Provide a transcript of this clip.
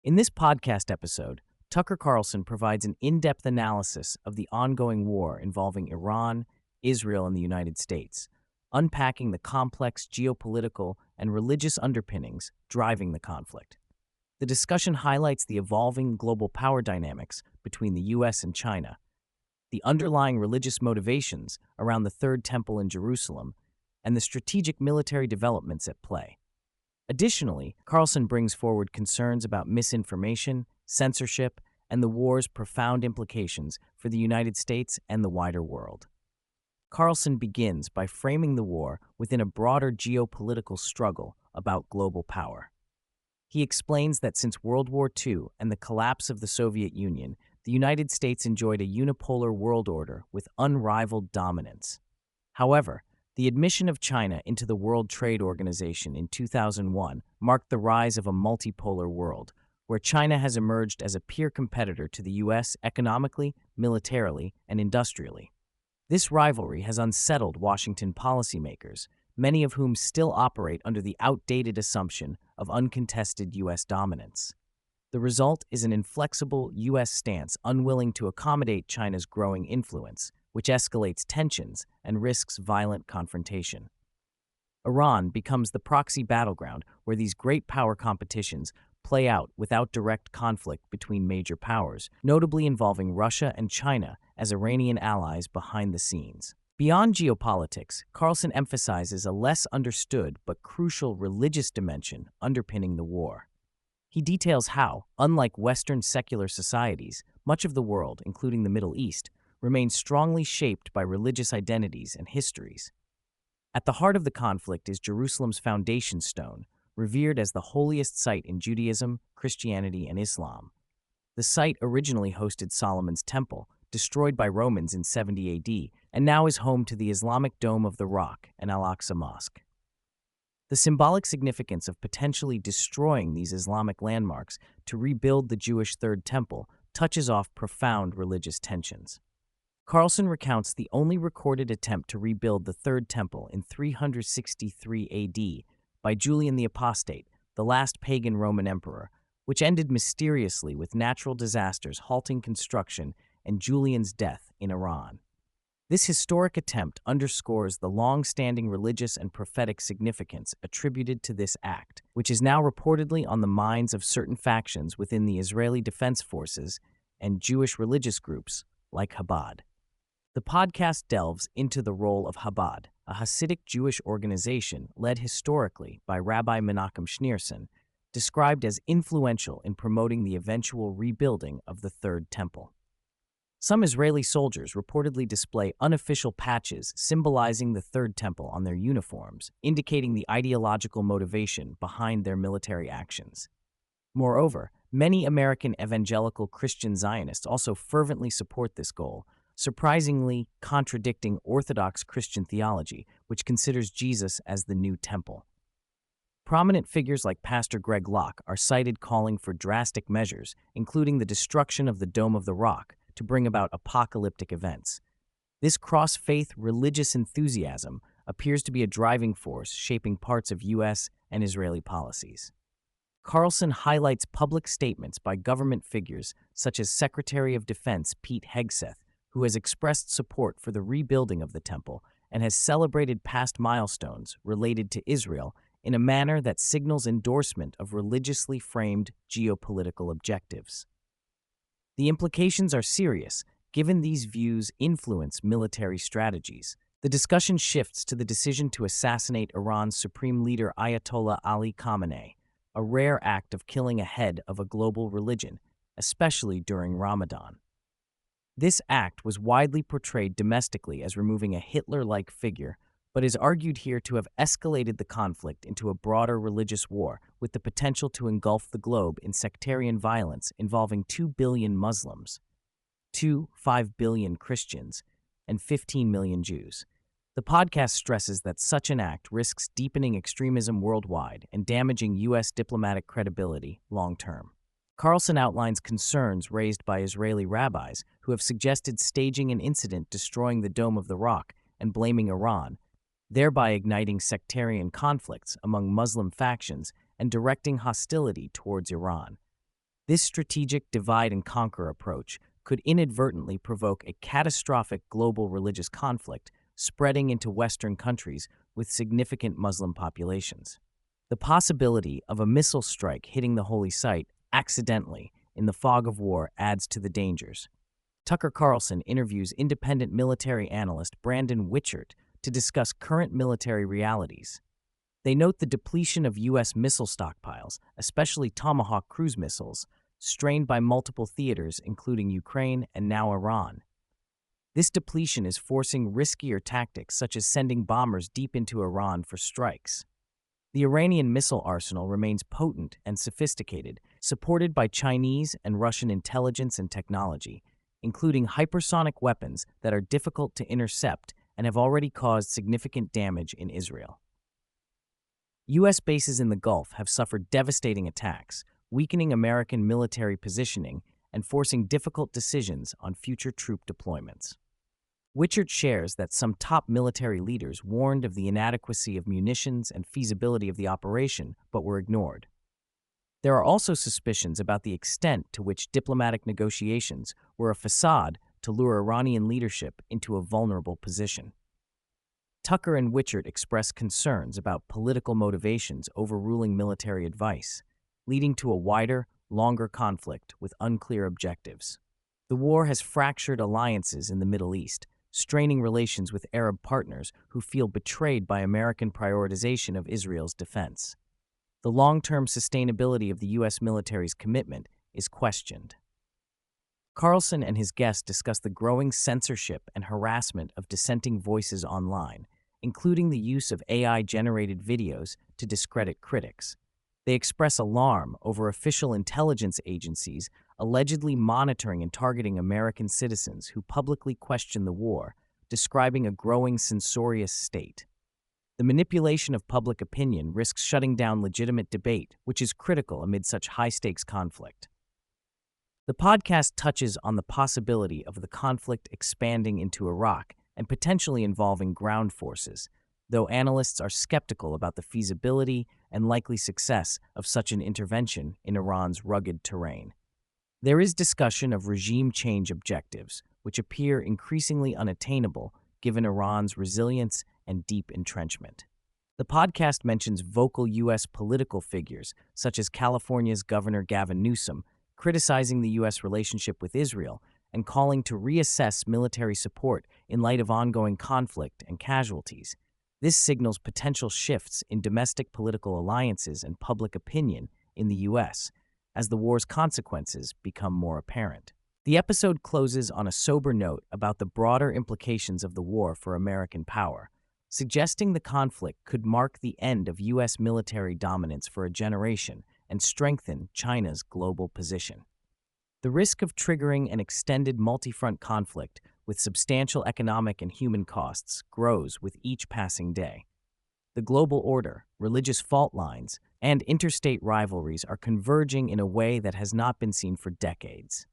In this podcast episode, Tucker Carlson provides an in-depth analysis of the ongoing war involving Iran, Israel, and the United States, unpacking the complex geopolitical and religious underpinnings driving the conflict. The discussion highlights the evolving global power dynamics between the U.S. and China, the underlying religious motivations around the Third Temple in Jerusalem, and the strategic military developments at play. Additionally, Carlson brings forward concerns about misinformation, censorship, and the war's profound implications for the United States and the wider world. Carlson begins by framing the war within a broader geopolitical struggle about global power. He explains that since World War II and the collapse of the Soviet Union, the United States enjoyed a unipolar world order with unrivaled dominance. However, the admission of China into the World Trade Organization in 2001 marked the rise of a multipolar world, where China has emerged as a peer competitor to the U.S. economically, militarily, and industrially. This rivalry has unsettled Washington policymakers, many of whom still operate under the outdated assumption of uncontested U.S. dominance. The result is an inflexible U.S. stance unwilling to accommodate China's growing influence, which escalates tensions and risks violent confrontation. Iran becomes the proxy battleground where these great power competitions play out without direct conflict between major powers, notably involving Russia and China as Iranian allies behind the scenes. Beyond geopolitics, Carlson emphasizes a less understood but crucial religious dimension underpinning the war. He details how, unlike Western secular societies, much of the world, including the Middle East, remains strongly shaped by religious identities and histories. At the heart of the conflict is Jerusalem's foundation stone, revered as the holiest site in Judaism, Christianity, and Islam. The site originally hosted Solomon's Temple, destroyed by Romans in 70 AD, and now is home to the Islamic Dome of the Rock and Al-Aqsa Mosque. The symbolic significance of potentially destroying these Islamic landmarks to rebuild the Jewish Third Temple touches off profound religious tensions. Carlson recounts the only recorded attempt to rebuild the Third Temple in 363 AD by Julian the Apostate, the last pagan Roman emperor, which ended mysteriously with natural disasters halting construction and Julian's death in Iran. This historic attempt underscores the long-standing religious and prophetic significance attributed to this act, which is now reportedly on the minds of certain factions within the Israeli Defense Forces and Jewish religious groups like Habad. The podcast delves into the role of Habad, a Hasidic Jewish organization led historically by Rabbi Menachem Schneerson, described as influential in promoting the eventual rebuilding of the Third Temple. Some Israeli soldiers reportedly display unofficial patches symbolizing the Third Temple on their uniforms, indicating the ideological motivation behind their military actions. Moreover, many American evangelical Christian Zionists also fervently support this goal, surprisingly contradicting Orthodox Christian theology, which considers Jesus as the new temple. Prominent figures like Pastor Greg Locke are cited calling for drastic measures, including the destruction of the Dome of the Rock, to bring about apocalyptic events. This cross-faith religious enthusiasm appears to be a driving force shaping parts of U.S. and Israeli policies. Carlson highlights public statements by government figures such as Secretary of Defense Pete Hegseth, who has expressed support for the rebuilding of the temple and has celebrated past milestones related to Israel in a manner that signals endorsement of religiously framed geopolitical objectives. The implications are serious, given these views influence military strategies. The discussion shifts to the decision to assassinate Iran's supreme leader Ayatollah Ali Khamenei, a rare act of killing a head of a global religion, especially during Ramadan. This act was widely portrayed domestically as removing a Hitler-like figure, but is argued here to have escalated the conflict into a broader religious war with the potential to engulf the globe in sectarian violence involving 2 billion Muslims, 5 billion Christians, and 15 million Jews. The podcast stresses that such an act risks deepening extremism worldwide and damaging U.S. diplomatic credibility long-term. Carlson outlines concerns raised by Israeli rabbis who have suggested staging an incident destroying the Dome of the Rock and blaming Iran, thereby igniting sectarian conflicts among Muslim factions and directing hostility towards Iran. This strategic divide-and-conquer approach could inadvertently provoke a catastrophic global religious conflict spreading into Western countries with significant Muslim populations. The possibility of a missile strike hitting the holy site accidentally in the fog of war adds to the dangers. Tucker Carlson interviews independent military analyst Brandon Wichert to discuss current military realities. They note the depletion of U.S. missile stockpiles, especially Tomahawk cruise missiles, strained by multiple theaters including Ukraine and now Iran. This depletion is forcing riskier tactics such as sending bombers deep into Iran for strikes. The Iranian missile arsenal remains potent and sophisticated, supported by Chinese and Russian intelligence and technology, including hypersonic weapons that are difficult to intercept and have already caused significant damage in Israel. U.S. bases in the Gulf have suffered devastating attacks, weakening American military positioning and forcing difficult decisions on future troop deployments. Wichert shares that some top military leaders warned of the inadequacy of munitions and feasibility of the operation, but were ignored. There are also suspicions about the extent to which diplomatic negotiations were a facade to lure Iranian leadership into a vulnerable position. Tucker and Wichert express concerns about political motivations overruling military advice, leading to a wider, longer conflict with unclear objectives. The war has fractured alliances in the Middle East, straining relations with Arab partners who feel betrayed by American prioritization of Israel's defense. The long-term sustainability of the U.S. military's commitment is questioned. Carlson and his guests discuss the growing censorship and harassment of dissenting voices online, including the use of AI-generated videos to discredit critics. They express alarm over official intelligence agencies allegedly monitoring and targeting American citizens who publicly question the war, describing a growing censorious state. The manipulation of public opinion risks shutting down legitimate debate, which is critical amid such high-stakes conflict. The podcast touches on the possibility of the conflict expanding into Iraq and potentially involving ground forces, though analysts are skeptical about the feasibility and likely success of such an intervention in Iran's rugged terrain. There is discussion of regime change objectives, which appear increasingly unattainable given Iran's resilience and deep entrenchment. The podcast mentions vocal U.S. political figures, such as California's Governor Gavin Newsom, criticizing the U.S. relationship with Israel and calling to reassess military support in light of ongoing conflict and casualties. This signals potential shifts in domestic political alliances and public opinion in the U.S., as the war's consequences become more apparent. The episode closes on a sober note about the broader implications of the war for American power, suggesting the conflict could mark the end of U.S. military dominance for a generation and strengthen China's global position. The risk of triggering an extended multi-front conflict with substantial economic and human costs grows with each passing day. The global order, religious fault lines, and interstate rivalries are converging in a way that has not been seen for decades.